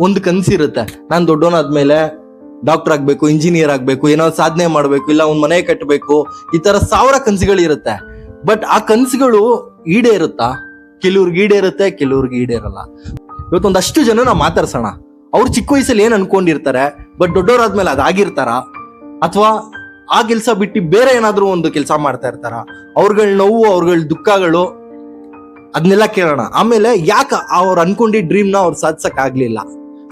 ಒಂದು ಕನಸಿರುತ್ತೆ, ನಾನು ದೊಡ್ಡವನಾದ್ಮೇಲೆ ಡಾಕ್ಟರ್ ಆಗ್ಬೇಕು, ಇಂಜಿನಿಯರ್ ಆಗ್ಬೇಕು, ಏನೋ ಸಾಧನೆ ಮಾಡ್ಬೇಕು, ಇಲ್ಲ ಒಂದ್ ಮನೆ ಕಟ್ಟಬೇಕು, ಈ ತರ 1000 ಕನಸುಗಳಿರುತ್ತೆ. ಬಟ್ ಆ ಕನಸುಗಳು ಈಡೇರುತ್ತಾ? ಕೆಲವ್ರಿಗೆ ಈಡೇರುತ್ತೆ, ಕೆಲವ್ರಿಗೆ ಈಡೇರಲ್ಲ. ಇವತ್ತೊಂದಷ್ಟು ಜನ ನಾವು ಮಾತಾಡ್ಸೋಣ. ಅವ್ರು ಚಿಕ್ಕ ವಯಸ್ಸಲ್ಲಿ ಏನ್ ಅನ್ಕೊಂಡಿರ್ತಾರೆ, ಬಟ್ ದೊಡ್ಡವರಾದ್ಮೇಲೆ ಅದಾಗಿರ್ತಾರ, ಅಥವಾ ಆ ಕೆಲಸ ಬಿಟ್ಟು ಬೇರೆ ಏನಾದ್ರೂ ಒಂದು ಕೆಲಸ ಮಾಡ್ತಾ ಇರ್ತಾರ. ಅವ್ರಗಳ ನೋವು, ಅವ್ರಗಳ ದುಃಖಗಳು, ಅದನ್ನೆಲ್ಲ ಕೇಳೋಣ. ಆಮೇಲೆ ಯಾಕೆ ಅವ್ರು ಅನ್ಕೊಂಡಿದ್ದ ಡ್ರೀಮ್ನ ಅವ್ರು ಸಾಧಿಸಕ್ ಆಗ್ಲಿಲ್ಲ.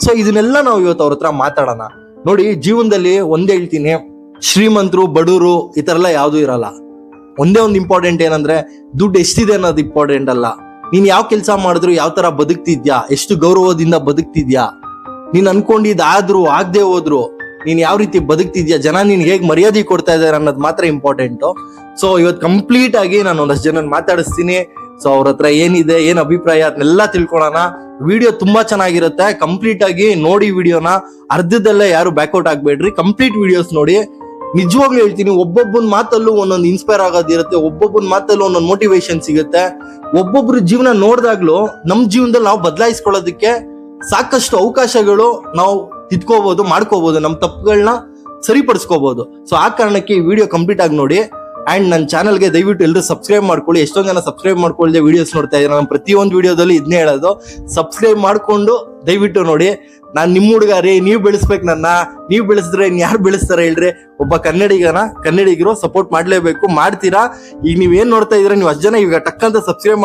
ಸೊ ಇದನ್ನೆಲ್ಲ ನಾವು ಇವತ್ತು ಅವ್ರ ಹತ್ರ ಮಾತಾಡೋಣ. ನೋಡಿ, ಜೀವನದಲ್ಲಿ ಒಂದೇ ಹೇಳ್ತೀನಿ, ಶ್ರೀಮಂತರು ಬಡವರು ಈ ತರ ಎಲ್ಲ ಯಾವ್ದು ಇರಲ್ಲ. ಒಂದೇ ಒಂದು ಇಂಪಾರ್ಟೆಂಟ್ ಏನಂದ್ರೆ ದುಡ್ಡು ಎಷ್ಟಿದೆ ಅನ್ನೋದು ಇಂಪಾರ್ಟೆಂಟ್ ಅಲ್ಲ. ನೀನ್ ಯಾವ ಕೆಲಸ ಮಾಡಿದ್ರು, ಯಾವ ತರ ಬದುಕ್ತಿದ್ಯಾ, ಎಷ್ಟು ಗೌರವದಿಂದ ಬದುಕ್ತಿದ್ಯಾ, ನೀನ್ ಅನ್ಕೊಂಡಿದ್ದಾದ್ರೂ ಆಗದೆ ಹೋದ್ರು ನೀನ್ ಯಾವ ರೀತಿ ಬದುಕ್ತಿದ್ಯಾ, ಜನ ನೀನ್ ಹೇಗ್ ಮರ್ಯಾದೆ ಕೊಡ್ತಾ ಇದಾರೆ ಅನ್ನೋದು ಮಾತ್ರ ಇಂಪಾರ್ಟೆಂಟ್. ಸೊ ಇವತ್ತು ಕಂಪ್ಲೀಟ್ ಆಗಿ ನಾನು ಒಂದಷ್ಟು ಜನ ಮಾತಾಡಿಸ್ತೀನಿ. ಸೊ ಅವ್ರ ಹತ್ರ ಏನಿದೆ, ಏನ್ ಅಭಿಪ್ರಾಯ ಅದನ್ನೆಲ್ಲ ತಿಳ್ಕೊಳ್ಳೋಣ. ವಿಡಿಯೋ ತುಂಬಾ ಚೆನ್ನಾಗಿರುತ್ತೆ, ಕಂಪ್ಲೀಟ್ ಆಗಿ ನೋಡಿ ವಿಡಿಯೋನ. ಅರ್ಧದಲ್ಲೇ ಯಾರು ಬ್ಯಾಕ್ಔಟ್ ಆಗ್ಬೇಡ್ರಿ, ಕಂಪ್ಲೀಟ್ ವಿಡಿಯೋಸ್ ನೋಡಿ. ನಿಜವಾಗ್ಲೂ ಹೇಳ್ತೀನಿ, ಒಬ್ಬೊಬ್ಬನ ಮಾತಲ್ಲೂ ಒಂದೊಂದು ಇನ್ಸ್ಪೈರ್ ಆಗೋದಿರುತ್ತೆ, ಒಬ್ಬೊಬ್ಬನ ಮಾತಲ್ಲೂ ಒಂದೊಂದು ಮೋಟಿವೇಶನ್ ಸಿಗುತ್ತೆ. ಒಬ್ಬೊಬ್ರು ಜೀವನ ನೋಡಿದಾಗ್ಲೂ ನಮ್ ಜೀವನದಲ್ಲಿ ನಾವು ಬದಲಾಯಿಸ್ಕೊಳ್ಳೋದಕ್ಕೆ ಸಾಕಷ್ಟು ಅವಕಾಶಗಳು ನಾವು ತಿದ್ಕೋಬಹುದು, ಮಾಡ್ಕೋಬಹುದು, ನಮ್ ತಪ್ಪುಗಳನ್ನ ಸರಿಪಡಿಸ್ಕೋಬಹುದು. ಸೊ ಆ ಕಾರಣಕ್ಕೆ ಈ ವಿಡಿಯೋ ಕಂಪ್ಲೀಟ್ ಆಗಿ ನೋಡಿ. ಅಂಡ್ ನನ್ನ ಚಾನಲ್ಗೆ ದಯವಿಟ್ಟು ಎಲ್ಲರೂ ಸಬ್ಸ್ಕ್ರೈಬ್ ಮಾಡ್ಕೊಳ್ಳಿ. ಎಷ್ಟೊಂದು ಜನ ಸಬ್ಸ್ಕ್ರೈಬ್ ಮಾಡ್ಕೊಳ್ಳದೆ ವಿಡಿಯೋಸ್ ನೋಡ್ತಾ ಇದ್ದಾರೆ. ನಾನು ಪ್ರತಿಯೊಂದು ವಿಡಿಯೋದಲ್ಲಿ ಇದನ್ನೇ ಹೇಳೋದು, ಸಬ್ಸ್ಕ್ರೈಬ್ ಮಾಡ್ಕೊಂಡು ದಯವಿಟ್ಟು ನೋಡಿ. ನಾನ್ ನಿಮ್ ಹುಡುಗ ರೀ, ನೀವ್ ಬೆಳೆಸ್ಬೇಕು ನನ್ನ. ನೀವ್ ಬೆಳೆಸಿದ್ರೆ ಯಾರು ಬೆಳೆಸ್ತಾರೆ ಹೇಳ್ರಿ? ಒಬ್ಬ ಕನ್ನಡಿಗರು ಸಪೋರ್ಟ್ ಮಾಡ್ಲೇಬೇಕು, ಮಾಡ್ತೀರಾ. ಈಗ ನೀವ್ ಏನ್ ನೋಡ್ತಾ ಇದ್ರೆ, ನೀವು ಅಷ್ಟು ಜನ ಈಗ ಟಕ್ ಅಂತ ಸಬ್ಸ್ಕ್ರೈಬ್